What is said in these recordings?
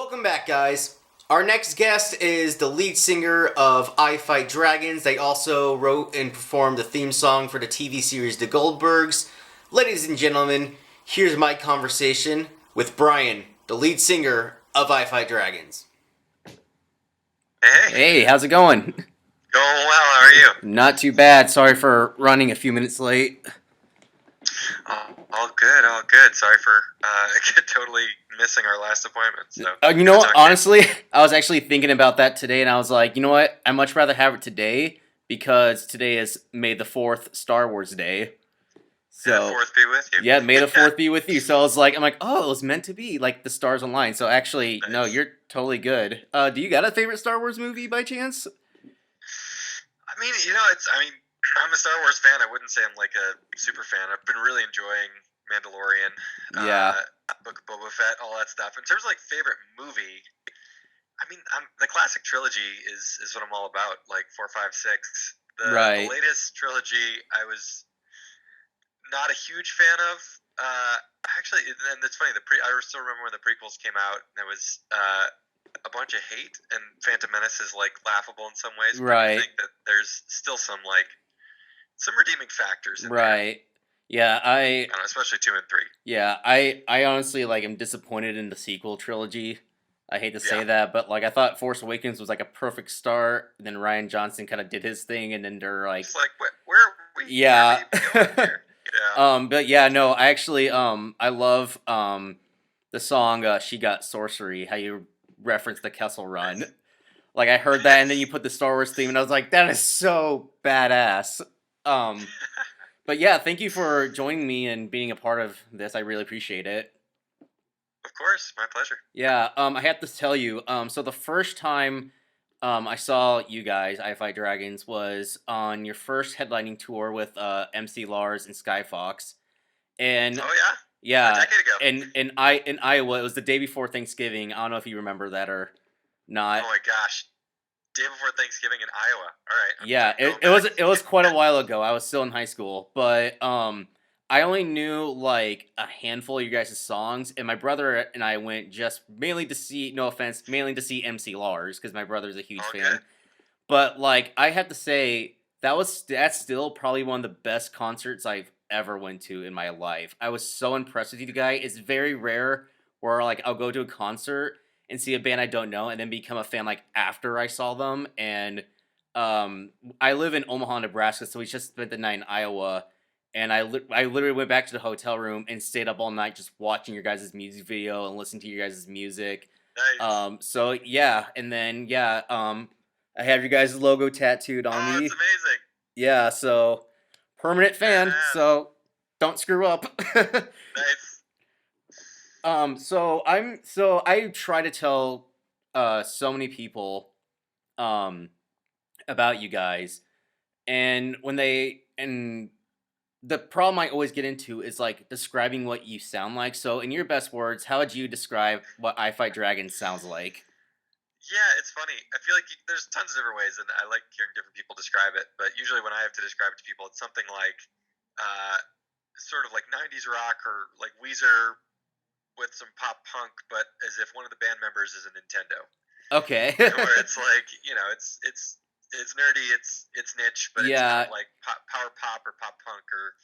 Welcome back, guys. Our next guest is the lead singer of I Fight Dragons. They also wrote and performed the theme song for the TV series The Goldbergs. Ladies and gentlemen, here's my conversation with Brian, the lead singer of I Fight Dragons. Hey, Hey, how's it going? going well. How are you? Not too bad. Sorry for running a few minutes late. All good, all good. Sorry for totally missing our last appointment. So You know what? Honestly, I was actually thinking about that today, and I was like, you know what? I'd much rather have it today because today is May the 4th, Star Wars Day. So, May the 4th be with you. Yeah, May the 4th be with you. So I was like, oh, it was meant to be, like the stars align. So actually, nice. No, you're totally good. Do you got a favorite Star Wars movie by chance? I mean, I'm a Star Wars fan. I wouldn't say I'm like a super fan. I've been really enjoying Mandalorian, Book of Boba Fett, all that stuff. In terms of like favorite movie, the classic trilogy is what I'm all about. Like 4, 5, 6. The latest trilogy, I was not a huge fan of. Actually, and it's funny. I still remember when the prequels came out. And there was a bunch of hate, and Phantom Menace is like laughable in some ways. But I think that there's still some redeeming factors in there. Yeah, I don't know, especially 2 and 3. Yeah, I honestly am disappointed in the sequel trilogy. I hate to say that, but I thought Force Awakens was like a perfect start. Then Rian Johnson kind of did his thing, and then they're like, it's like where are we? Yeah. Where are we here? Yeah. But yeah, no, I actually I love the song "She Got Sorcery." How you reference the Kessel Run. I heard that, and then you put the Star Wars theme, and I was like, that is so badass. But yeah, thank you for joining me and being a part of this. I really appreciate it. Of course, my pleasure. Yeah, I have to tell you, so the first time I saw you guys, I Fight Dragons, was on your first headlining tour with MC Lars and Sky Fox. And oh yeah, a decade ago. In Iowa, it was the day before Thanksgiving. I don't know if you remember that or not. Oh my gosh, day before Thanksgiving in Iowa. All right. Yeah, it was quite a while ago. I was still in high school, but I only knew like a handful of you guys' songs, and my brother and I went just mainly to see, no offense, mainly to see MC Lars because my brother's a huge fan. But I have to say that's still probably one of the best concerts I've ever went to in my life. I was so impressed with you guys. It's very rare where I'll go to a concert and see a band I don't know and then become a fan after I saw them. And I live in Omaha, Nebraska, so we just spent the night in Iowa. And I literally went back to the hotel room and stayed up all night just watching your guys' music video and listening to your guys' music. Nice. So yeah, and then I have your guys' logo tattooed on me. Oh, that's amazing. Yeah, so permanent fan. So don't screw up. Nice. So I try to tell so many people about you guys, and the problem I always get into is describing what you sound like. So in your best words, how would you describe what I Fight Dragons sounds like? Yeah, it's funny. I feel like there's tons of different ways, and I like hearing different people describe it. But usually, when I have to describe it to people, it's something like, sort of like '90s rock or like Weezer with some pop punk, but as if one of the band members is a Nintendo. Okay. Where it's like it's nerdy, it's niche, but it's kind of like power pop or pop punk or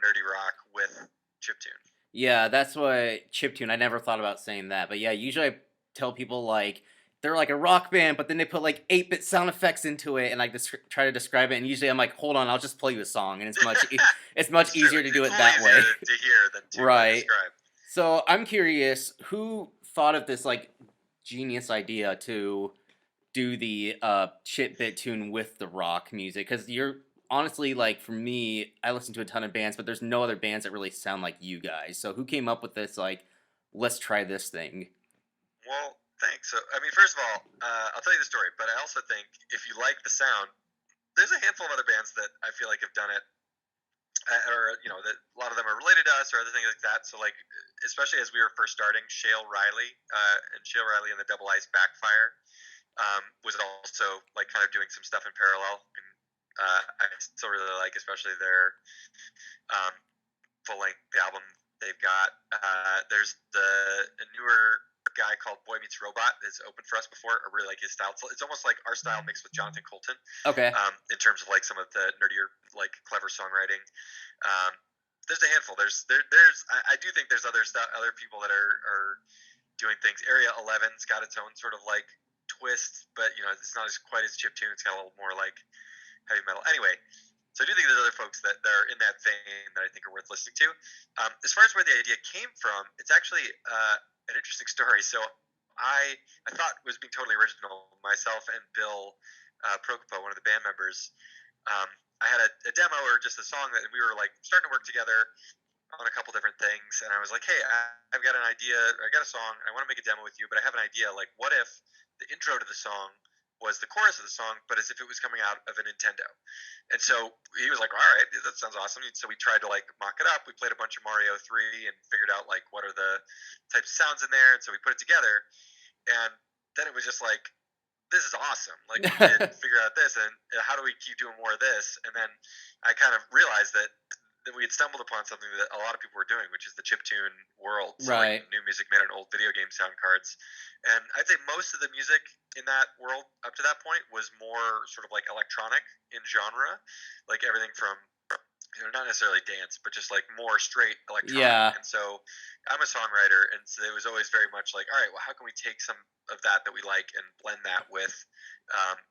nerdy rock with chiptune. Yeah, that's what chiptune. I never thought about saying that, but yeah, usually I tell people they're like a rock band, but then they put 8-bit sound effects into it, and try to describe it. And usually I'm like, hold on, I'll just play you a song, and it's much easier to do it that way. To hear than to describe. So I'm curious, who thought of this genius idea to do the chip bit tune with the rock music? Because you're honestly for me, I listen to a ton of bands, but there's no other bands that really sound like you guys. So who came up with this let's try this thing? Well, thanks. So, first of all, I'll tell you the story, but I also think if you like the sound, there's a handful of other bands that I feel like have done it, or that a lot of them are related to us or other things like that. So, especially as we were first starting, Shale Riley and the Double Ice Backfire was also kind of doing some stuff in parallel. And I still really like, especially their full length album they've got. There's a newer guy called Boy Meets Robot has opened for us before. I really like his style. It's almost like our style mixed with Jonathan Colton. Okay. In terms of like some of the nerdier, like clever songwriting. Um, there's a handful. I do think there's other people that are doing things. Area 11's got its own sort of like twist, but it's not quite as chiptune. It's got a little more like heavy metal. Anyway, so I do think there's other folks that are in that vein that I think are worth listening to. As far as where the idea came from, it's actually an interesting story. So I thought it was being totally original. Myself and Bill Prokopo, one of the band members, I had a demo or just a song that we were like starting to work together on a couple different things, and I was like, hey, I've got an idea. I got a song. I want to make a demo with you, but I have an idea. Like, what if the intro to the song was the chorus of the song, but as if it was coming out of a Nintendo? And so he was like, all right, that sounds awesome. So we tried to like mock it up. We played a bunch of Mario 3 and figured out like what are the types of sounds in there. And so we put it together, and then it was just like, this is awesome. Like, we did figure out this, and how do we keep doing more of this? And then I kind of realized that we had stumbled upon something that a lot of people were doing, which is the chiptune world. So right. Like new music made on old video game sound cards. And I'd say most of the music in that world up to that point was more sort of like electronic in genre, like everything from not necessarily dance, but just like more straight electronic. Yeah. And so I'm a songwriter, and so it was always very much like, all right, well, how can we take some of that we like and blend that with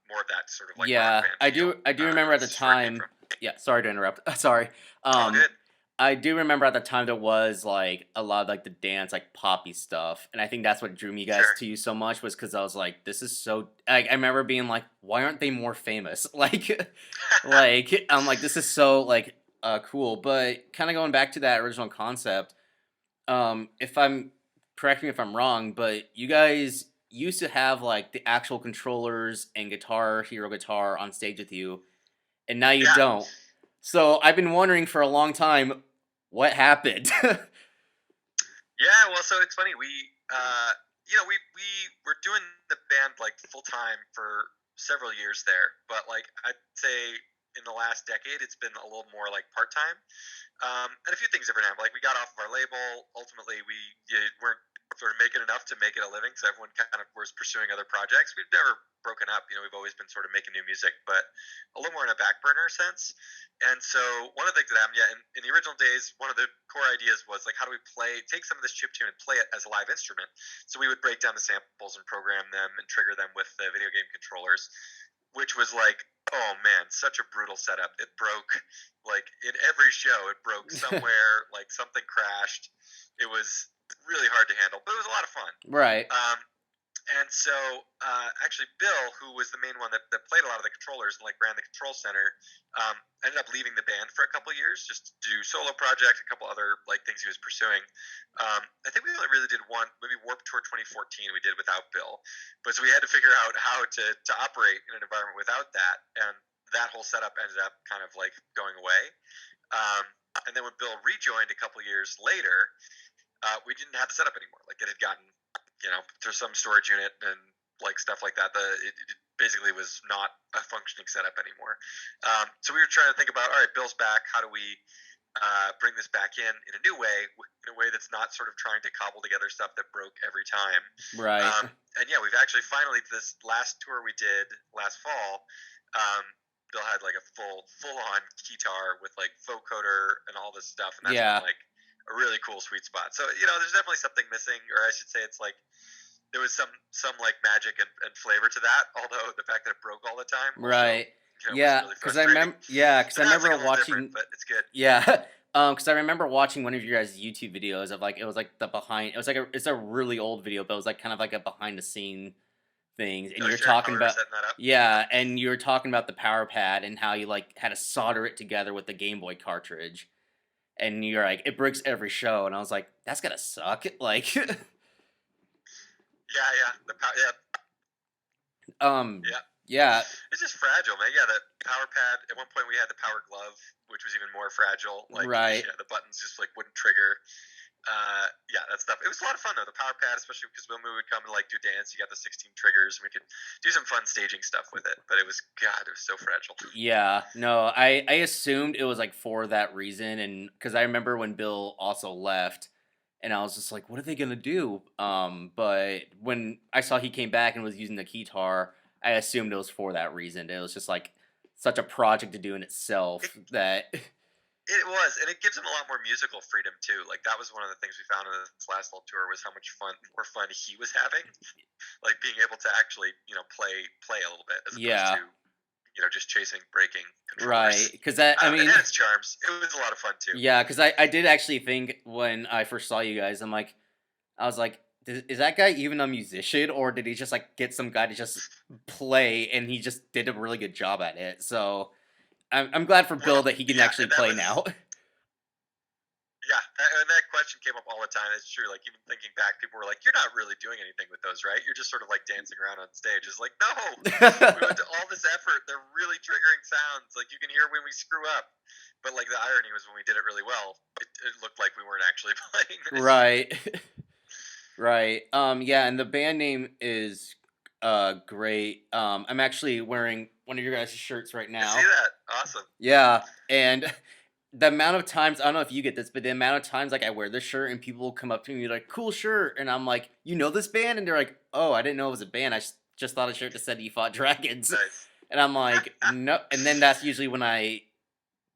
more of that sort of like rock band feel? I do remember at the time. Yeah, sorry to interrupt. Sorry. All good. I do remember at the time there was like a lot of like the dance, like poppy stuff, and I think that's what drew me guys to you so much, was because I was like, this is so. I remember being like, why aren't they more famous? Like, I'm like, this is so like cool. But kind of going back to that original concept, if I'm correct me if I'm wrong, but you guys used to have like the actual controllers and hero guitar on stage with you, and now you don't. So I've been wondering for a long time, what happened? Yeah, well, so it's funny. We were doing the band like full time for several years there, but like I'd say in the last decade, it's been a little more like part time. And a few things different happened. Like we got off of our label. Ultimately, we weren't sort of making enough to make it a living, so everyone kind of was pursuing other projects. We've never broken up. We've always been sort of making new music, but a little more in a back burner sense. And so one of the things that happened, in the original days, one of the core ideas was like, how do we take some of this chiptune and play it as a live instrument? So we would break down the samples and program them and trigger them with the video game controllers, which was like, oh man, such a brutal setup. It broke like in every show. It broke somewhere, like something crashed. It was really hard to handle, but it was a lot of fun. Right. And so actually Bill, who was the main one that played a lot of the controllers and like ran the control center, ended up leaving the band for a couple of years just to do solo projects, a couple other like things he was pursuing. I think we only really did one, maybe Warped Tour 2014 we did without Bill. But so we had to figure out how to operate in an environment without that, and that whole setup ended up kind of like going away. And then when Bill rejoined a couple years later, we didn't have the setup anymore. Like it had gotten through some storage unit and like stuff like that. It basically was not a functioning setup anymore. So we were trying to think about, all right, Bill's back. How do we bring this back in a new way, in a way that's not sort of trying to cobble together stuff that broke every time. Right. And yeah, we've actually finally, this last tour we did last fall, Bill had like a full on guitar with like vocoder and all this stuff, and that's been like a really cool sweet spot. So there's definitely something missing, or I should say it's like there was some like magic and flavor to that, although the fact that it broke all the time also, right. Yeah, because I remember. Yeah, because I remember watching. But it's good. Yeah, because I remember watching one of your guys' YouTube videos of like it was like the behind. It was like it's a really old video, but it was like kind of like a behind the scene things, and you're talking about and you were talking about the power pad and how you like had to solder it together with the Game Boy cartridge, and you're like it breaks every show, and I was like that's gotta suck, like. Yeah. Yeah. It's just fragile, man. Yeah, the power pad. At one point, we had the power glove, which was even more fragile. Like, right. The buttons just like wouldn't trigger. That stuff. It was a lot of fun though. The power pad, especially because when we would come to like do dance, you got the 16 triggers, and we could do some fun staging stuff with it. But it was so fragile. Yeah. No, I assumed it was like for that reason, and because I remember when Bill also left, and I was just like, what are they gonna do? But when I saw he came back and was using the guitar, I assumed it was for that reason. It was just like such a project to do in It, itself that it was, and it gives him a lot more musical freedom too. Like that was one of the things we found in this last little tour was how much more fun he was having, like being able to actually play a little bit as opposed yeah, to just chasing breaking right. controllers. Because that I I don't know, it mean, had its charms. It was a lot of fun too. yeah, because I did actually think when I first saw you guys, I was like, is that guy even a musician, or did he just like get some guy to just play, and he just did a really good job at it? So I'm glad for Bill Well, that he can yeah, actually and that play was now. yeah, and that question came up all the time. It's true. Like even thinking back, people were like, "You're not really doing anything with those, right? You're just sort of like dancing around on stage." It's like, no, we went to all this effort. They're really triggering sounds. Like you can hear when we screw up. But like the irony was when we did it really well, it looked like we weren't actually playing an instrument. Right. Right. Yeah, and the band name is great. I'm actually wearing one of your guys' shirts right I see now. that. Awesome. Yeah, and the amount of times I don't know if you get this, but the amount of times like I wear this shirt and people will come up to me like, "Cool shirt," and I'm like, "You know this band?" And they're like, "Oh, I didn't know it was a band. I just thought a shirt that said you fought dragons." Nice. And I'm like, "No." And then that's usually when I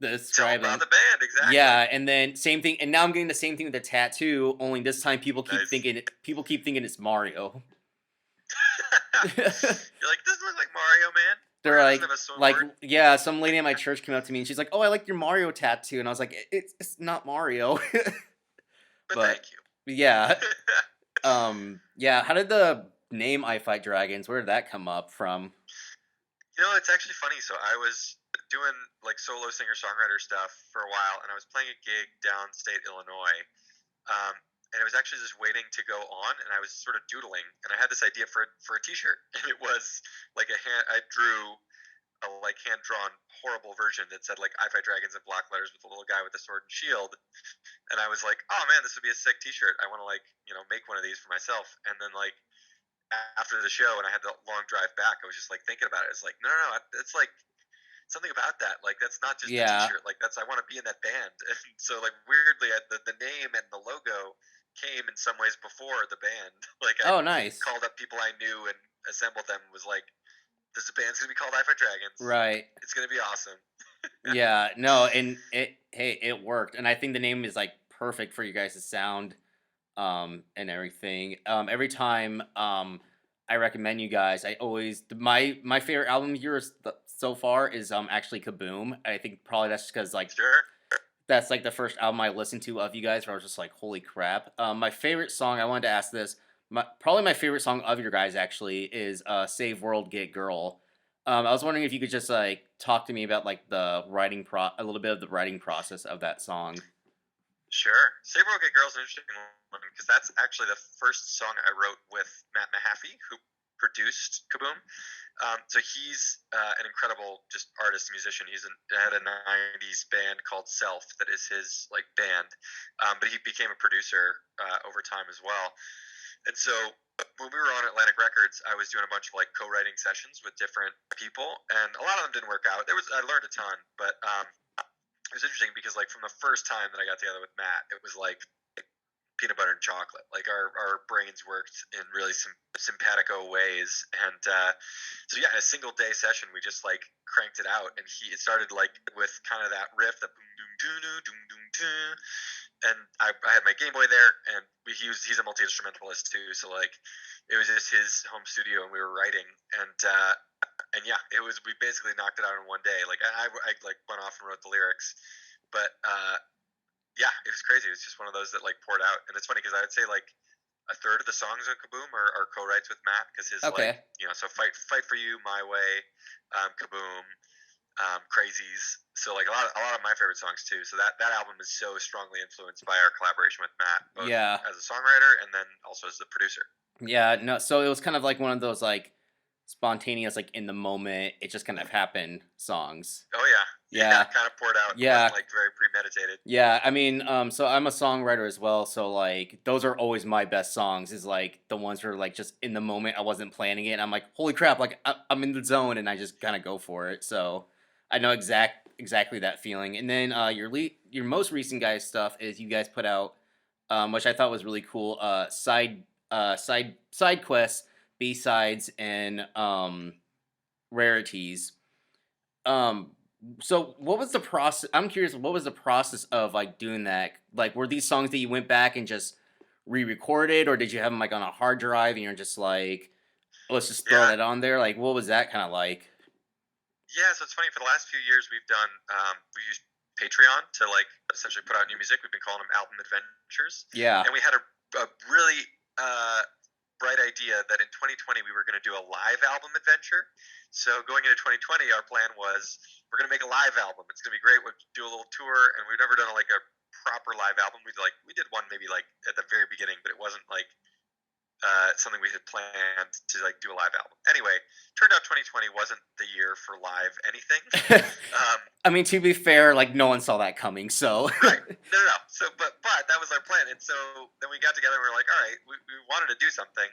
Tell them describe about them. the band. Exactly. Yeah, and then same thing, and now I'm getting the same thing with the tattoo. Only this time, Nice. people keep thinking it's Mario. You're like, doesn't look like Mario, man. They're Mario doesn't have a like, sword. yeah. Some lady at my church came up to me and she's like, "Oh, I like your Mario tattoo," and I was like, It's not Mario." But But thank you. yeah, yeah. How did the name "I Fight Dragons"? Where did that come up from? It's actually funny. So I was doing like solo singer songwriter stuff for a while, and I was playing a gig downstate Illinois. And it was actually just waiting to go on, and I was sort of doodling, and I had this idea for a T-shirt, and it was like a hand. I drew a like hand drawn horrible version that said like "I fight dragons" in block letters with a little guy with a sword and shield, and I was like, oh man, this would be a sick T-shirt. I want to like make one of these for myself, and then like after the show and I had the long drive back, I was just like thinking about it. It's like, no, no, no, it's like something about that. Like that's not just a Yeah. T-shirt. Like that's I want to be in that band. And so like weirdly, the name and the logo came in some ways before the band. Like I Oh, nice. called up people I knew and assembled them. Was like, this band's gonna be called I Fight Dragons. Right. It's gonna be awesome. Yeah. No, and it worked, and I think the name is like perfect for you guys' sound, and everything. Every time I recommend you guys, I always my favorite album of yours so far is actually Kaboom. I think probably that's because like Sure. that's like the first album I listened to of you guys where I was just like, holy crap. My favorite song, I wanted to ask this, probably my favorite song of your guys actually is Save World Get Girl. I was wondering if you could just like talk to me about like a little bit of the writing process of that song. Sure. Save Rocket Girl's an interesting one because that's actually the first song I wrote with Matt Mahaffey, who produced Kaboom. So he's an incredible just artist, musician. Had a '90s band called Self that is his like band, but he became a producer over time as well. And so when we were on Atlantic Records, I was doing a bunch of like co-writing sessions with different people, and a lot of them didn't work out. I learned a ton, but it was interesting because like from the first time that I got together with Matt, it was like peanut butter and chocolate. Like our brains worked in really simpatico ways, and so yeah, in a single day session, we just like cranked it out, and it started like with kind of that riff, that boom doom doo doom doom doo, and I had my Game Boy there, and he's a multi instrumentalist too, so like it was just his home studio, and we were writing, and yeah, we basically knocked it out in one day. Like I like went off and wrote the lyrics, but yeah, it was crazy. It was just one of those that like poured out, and it's funny because I would say like a third of the songs on Kaboom are co-writes with Matt because his like Okay. so fight for you, my way, Kaboom, Crazies. So like a lot of my favorite songs too. So that album is so strongly influenced by our collaboration with Matt, both Yeah. as a songwriter and then also as the producer. Yeah. No, so it was kind of like one of those like spontaneous, like in the moment, it just kind of happened songs. Oh yeah, yeah, Yeah. kind of poured out. It Yeah. wasn't like very premeditated. Yeah, I mean, so I'm a songwriter as well, so like those are always my best songs. Is like the ones where like just in the moment I wasn't planning it. And I'm like, holy crap! Like I'm in the zone and I just kind of go for it. So I know exactly that feeling. And then your most recent guys stuff is you guys put out which I thought was really cool. Side quests, B sides, and rarities. Um, so what was the process? I'm curious. What was the process of like doing that? Like, were these songs that you went back and just re-recorded, or did you have them like on a hard drive and you're just like, let's just throw Yeah. that on there? Like, what was that kind of like? Yeah, so it's funny. For the last few years, we've done we used Patreon to like essentially put out new music. We've been calling them album adventures, Yeah. and we had a really bright idea that in 2020 we were going to do a live album adventure. So going into 2020, our plan was we're going to make a live album. It's going to be great. We'll do a little tour, and we've never done like a proper live album. We did one maybe like at the very beginning, but it wasn't like something we had planned to like do a live album. Anyway, turned out 2020 wasn't the year for live anything. I mean, to be fair, like no one saw that coming. So Right, no. So, but that was our plan, and so then we got together and we were like, all right, we wanted to do something.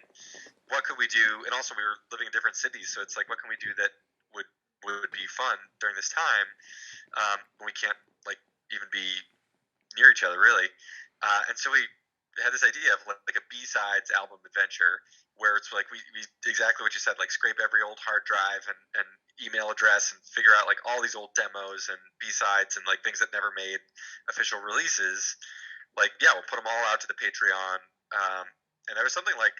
What could we do? And also, we were living in different cities, so it's like, what can we do that would be fun during this time when we can't like even be near each other really? And so we had this idea of like a B-sides album adventure where it's like we exactly what you said, like scrape every old hard drive and email address and figure out like all these old demos and B-sides and like things that never made official releases. Like, yeah, we'll put them all out to the Patreon. And there was something like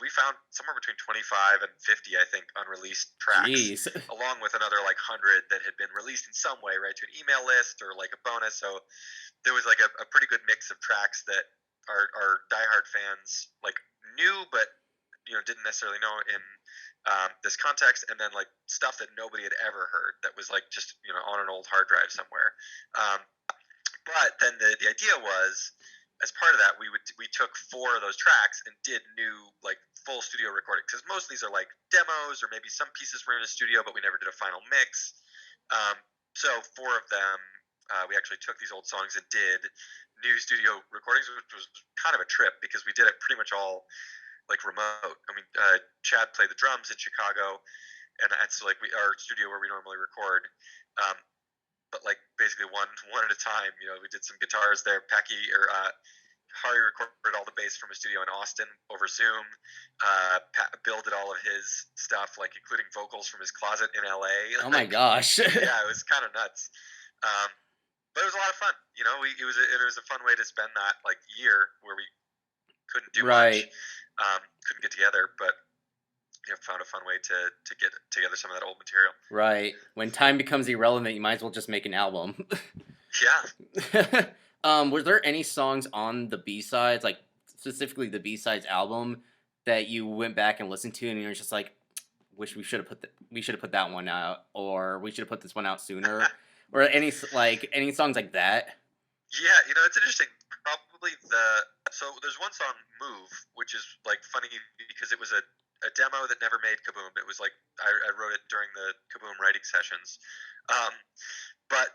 we found somewhere between 25 and 50, I think, unreleased tracks. Jeez. Along with another like 100 that had been released in some way, right, to an email list or like a bonus. So there was like a pretty good mix of tracks that our diehard fans like knew, but didn't necessarily know in this context, and then like stuff that nobody had ever heard that was like just on an old hard drive somewhere. But then the idea was, as part of that, we took 4 of those tracks and did new like full studio recordings, because most of these are like demos or maybe some pieces were in a studio, but we never did a final mix. So 4 of them, we actually took these old songs and did new studio recordings, which was kind of a trip because we did it pretty much all like remote. I mean, Chad played the drums in Chicago, and that's like our studio where we normally record. But like basically one at a time. We did some guitars there. Hari recorded all the bass from a studio in Austin over Zoom. Bill did all of his stuff, like including vocals from his closet in LA. Oh my gosh. Yeah, it was kind of nuts. But it was a lot of fun. It was a fun way to spend that like year where we couldn't do much, couldn't get together, but found a fun way to get together some of that old material. Right. When time becomes irrelevant, you might as well just make an album. Yeah. Was there any songs on the B-sides, like specifically the B-sides album, that you went back and listened to and you're just like, wish we should have put that one out, or we should have put this one out sooner, or any songs like that? Yeah, it's interesting. Probably so there's one song, "Move," which is like funny because it was a demo that never made Kaboom. It was like I wrote it during the Kaboom writing sessions, but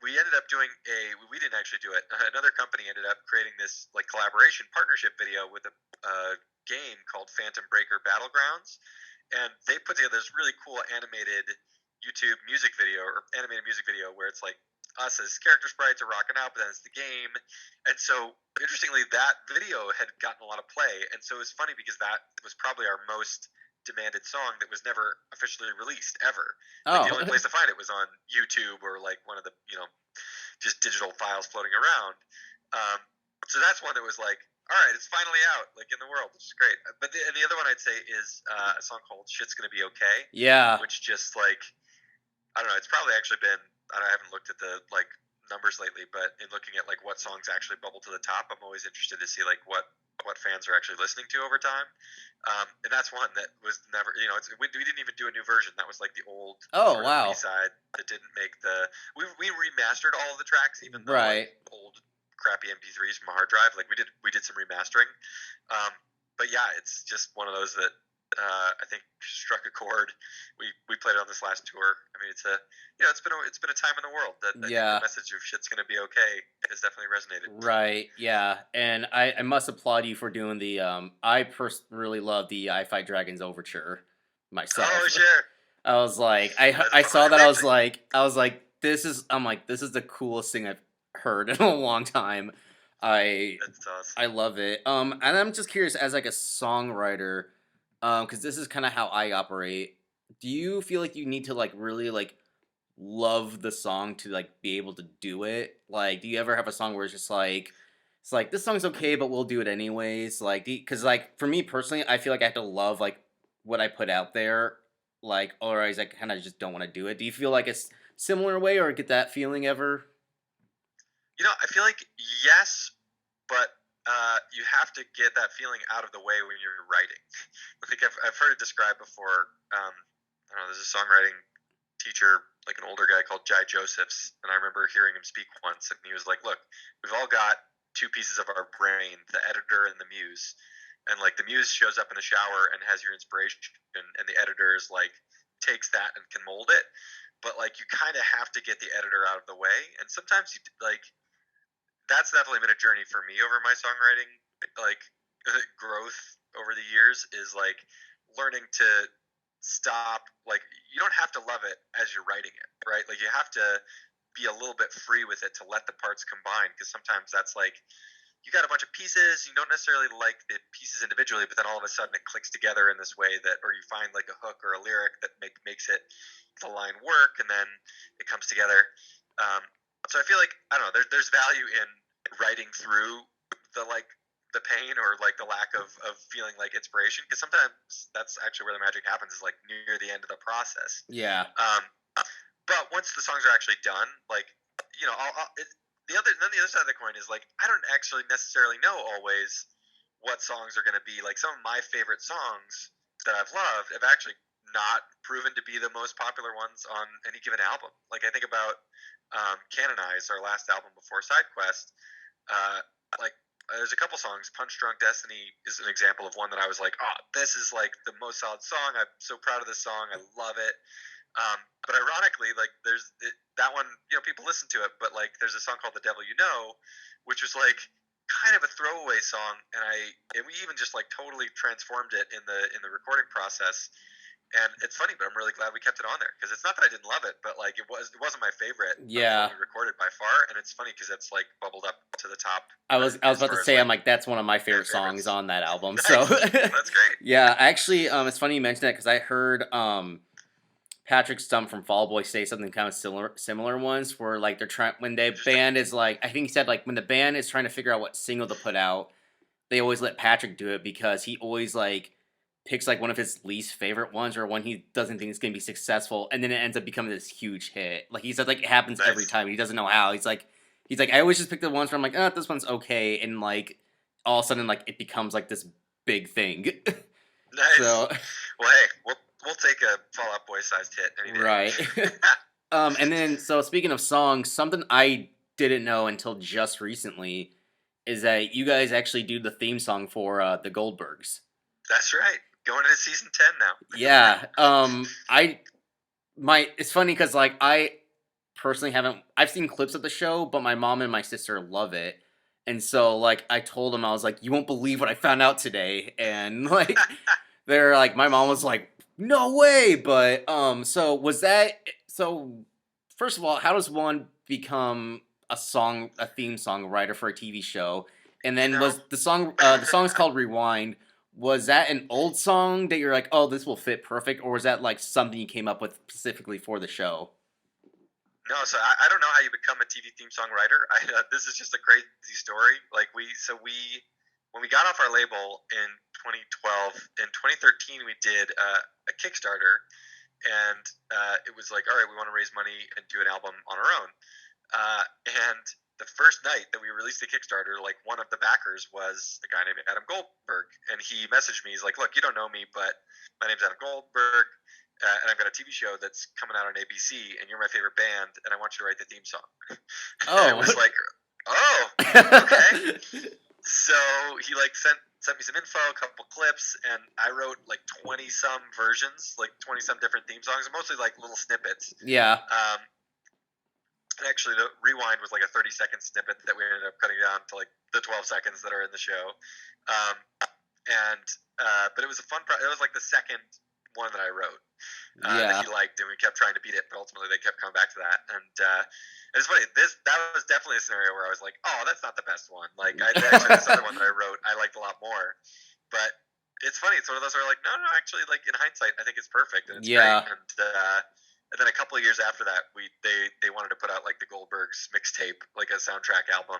we ended up doing we didn't actually do it. Another company ended up creating this like collaboration partnership video with a game called Phantom Breaker Battlegrounds, and they put together this really cool animated YouTube music video or animated music video where it's like us as character sprites are rocking out, but then it's the game. And so, interestingly, that video had gotten a lot of play, and so it was funny because that was probably our most demanded song that was never officially released ever. Like, the only place to find it was on YouTube or like one of the just digital files floating around. So that's one that was like, all right, it's finally out, like in the world, which is great. But the other one I'd say is a song called "Shit's Gonna Be Okay." Yeah. Which just like, I don't know, it's probably actually been, I haven't looked at the like numbers lately, but in looking at like what songs actually bubble to the top, I'm always interested to see like what fans are actually listening to over time. And that's one that was never, we didn't even do a new version. That was like the old B-side that didn't make we remastered all of the tracks, even though like, old crappy MP3s from a hard drive. Like we did some remastering. But yeah, it's just one of those that I think struck a chord. We played it on this last tour. I mean, it's been a time in the world that I think the message of "shit's gonna be okay" has definitely resonated. Right. Yeah, and I must applaud you for doing the I really love the I Fight Dragons overture myself. Oh sure. I was like, I saw that. I was like, this is the coolest thing I've heard in a long time. I That's awesome. I love it. And I'm just curious as like a songwriter, because this is kind of how I operate. Do you feel like you need to like really like love the song to like be able to do it? Like, do you ever have a song where it's just like it's like this song's okay, but we'll do it anyways? Like, because like for me personally, I feel like I have to love like what I put out there, like, otherwise I kind of just don't want to do it. Do you feel like it's similar way or get that feeling ever? I feel like yes, but you have to get that feeling out of the way when you're writing. I think I've heard it described before. I don't know. There's a songwriting teacher, like an older guy called Jai Josephs, and I remember hearing him speak once, and he was like, "Look, we've all got two pieces of our brain: the editor and the muse. And like the muse shows up in the shower and has your inspiration, and the editor is like takes that and can mold it. But like you kind of have to get the editor out of the way, and sometimes you like that's definitely been a journey for me over my songwriting like growth over the years is like learning to stop like you don't have to love it as you're writing it, right? Like you have to be a little bit free with it to let the parts combine, because sometimes that's like you got a bunch of pieces, you don't necessarily like the pieces individually, but then all of a sudden it clicks together in this way that, or you find like a hook or a lyric that makes it the line work, and then it comes together. So I feel like I don't know. There's value in writing through the like the pain or like the lack of feeling like inspiration, because sometimes that's actually where the magic happens is like near the end of the process. Yeah. But once the songs are actually done, like the other side of the coin is like I don't actually necessarily know always what songs are going to be like some of my favorite songs that I've loved have actually not proven to be the most popular ones on any given album. Like I think about Canonize, our last album before SideQuest. Like there's a couple songs. Punch Drunk Destiny is an example of one that I was like, oh, this is like the most solid song. I'm so proud of this song. I love it. But ironically, like that one, people listen to it, but like there's a song called "The Devil You Know," which was like kind of a throwaway song, and we even just like totally transformed it in the recording process. And it's funny, but I'm really glad we kept it on there, because it's not that I didn't love it, but like it wasn't my favorite of Yeah. what we recorded by far. And it's funny because it's like bubbled up to the top I was as about to far as say I'm like like that's one of my fan favorite songs favorites. on that album. So Nice, that's great. yeah, actually, it's funny you mentioned that because I heard Patrick Stump from Fall Out Boy say something kind of similar ones where like they're trying when the Interesting. band is like I think he said like when the band is trying to figure out what single to put out, they always let Patrick do it because he always like picks like one of his least favorite ones or one he doesn't think is gonna be successful, and then it ends up becoming this huge hit. Like he said, like it happens every Nice. time. He doesn't know how. He's like I always just pick the ones where I'm like, oh, this one's okay, and like all of a sudden like it becomes like this big thing. Nice. So Well, hey, we'll take a Fall Out Boy sized hit any day. right. And then so speaking of songs, something I didn't know until just recently is that you guys actually do the theme song for the Goldbergs. That's right. Going into season 10 now. Yeah. It's funny because like I personally haven't I've seen clips of the show, but my mom and my sister love it. And so like I told them I was like, you won't believe what I found out today. And like they're like my mom was like, no way. But so was that so first of all, how does one become a theme song writer for a TV show? And You then know, was the song's called Rewind. Was that an old song that you're like, oh, this will fit perfect, or was that like something you came up with specifically for the show? no, so I don't know how you become a TV theme song writer. This is just a crazy story. Like when we got off our label in 2012, in 2013 we did a Kickstarter, and it was like, all right, we want to raise money and do an album on our own. And the first night that we released the Kickstarter, like one of the backers was a guy named Adam Goldberg, and he messaged me. He's like, "Look, you don't know me, but my name's Adam Goldberg, and I've got a TV show that's coming out on ABC, and you're my favorite band, and I want you to write the theme song." And it Oh. was like, "Oh, okay." So he like sent me some info, a couple clips, and I wrote like 20 some versions, like 20 some different theme songs, mostly like little snippets. Yeah. Actually, the rewind was like a 30-second snippet that we ended up cutting down to like the 12 seconds that are in the show. Um, and but it was a fun. It was like the second one that I wrote, that Yeah. he liked, and we kept trying to beat it, but ultimately they kept coming back to that. And it's funny. That was definitely a scenario where I was like, "Oh, that's not the best one." Like, actually, this other one that I wrote, I liked a lot more. But it's funny. It's one of those where like, no, actually, like in hindsight, I think it's perfect and it's great. Yeah. And then a couple of years after that, they wanted to put out like the Goldbergs mixtape, like a soundtrack album,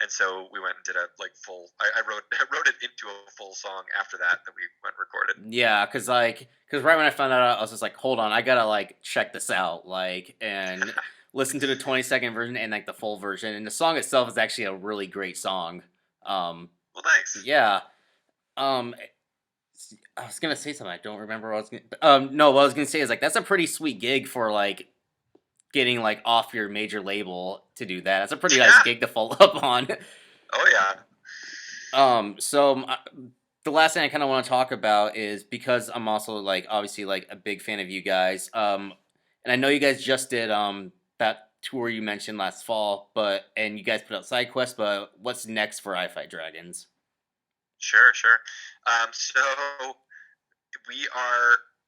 and so we went and did a like full. I wrote it into a full song after that we went and recorded. Yeah, because right when I found that out, I was just like, hold on, I gotta like check this out, like, and listen to the 20-second version and like the full version. And the song itself is actually a really great song. Well, thanks. Yeah. Um, I was gonna say something. I don't remember what I was gonna. No, what I was gonna say is like that's a pretty sweet gig for like getting like off your major label to do that. That's a pretty nice gig to follow up on. Oh yeah. So the last thing I kind of want to talk about is because I'm also like obviously like a big fan of you guys. And I know you guys just did that tour you mentioned last fall, and you guys put out side quests. But what's next for I Fight Dragons? Sure. So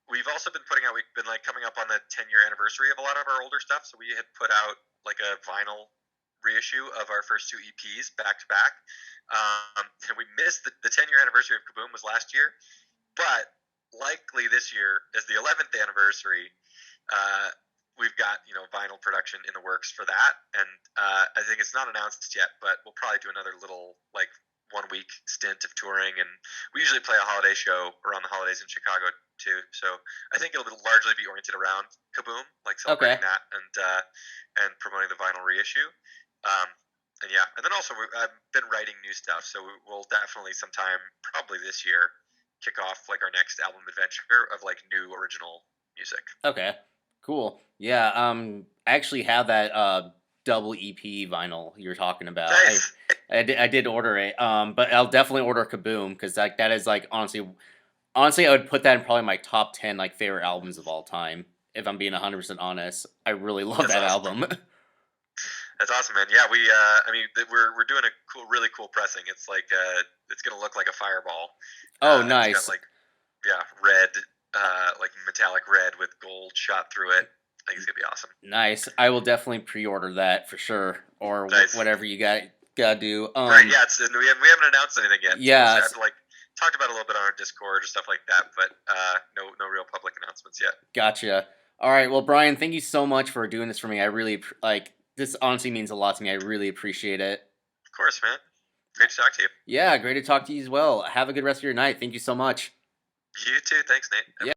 we've also been putting out. We've been like coming up on the 10-year anniversary of a lot of our older stuff. So we had put out like a vinyl reissue of our first two EPs back to back. And we missed the 10-year anniversary of Kaboom was last year, but likely this year is the 11th anniversary. We've got vinyl production in the works for that, and I think it's not announced yet, but we'll probably do another little like 1 week stint of touring, and we usually play a holiday show around the holidays in Chicago too. So I think it'll largely be oriented around Kaboom, like celebrating that and promoting the vinyl reissue. And yeah, and then also I've been writing new stuff, so we'll definitely sometime, probably this year, kick off like our next album adventure of like new original music. Okay, cool. Yeah, I actually have that double EP vinyl you're talking about. Nice. I did order it. But I'll definitely order Kaboom because like that is like honestly I would put that in probably my top 10 like favorite albums of all time. If I'm being 100% honest, I really love that album. That's awesome, man. Yeah, we're doing a really cool pressing. It's like it's gonna look like a fireball. Oh, nice. It's got like red, like metallic red with gold shot through it. I think it's gonna be awesome. Nice. I will definitely pre-order that for sure, or whatever you gotta do. Right. Yeah. We haven't announced anything yet. Yeah. So I've like talked about it a little bit on our Discord or stuff like that, but no real public announcements yet. Gotcha. All right. Well, Brian, thank you so much for doing this for me. I really like this. Honestly, means a lot to me. I really appreciate it. Of course, man. Great to talk to you. Yeah, great to talk to you as well. Have a good rest of your night. Thank you so much. You too. Thanks, Nate. Yeah.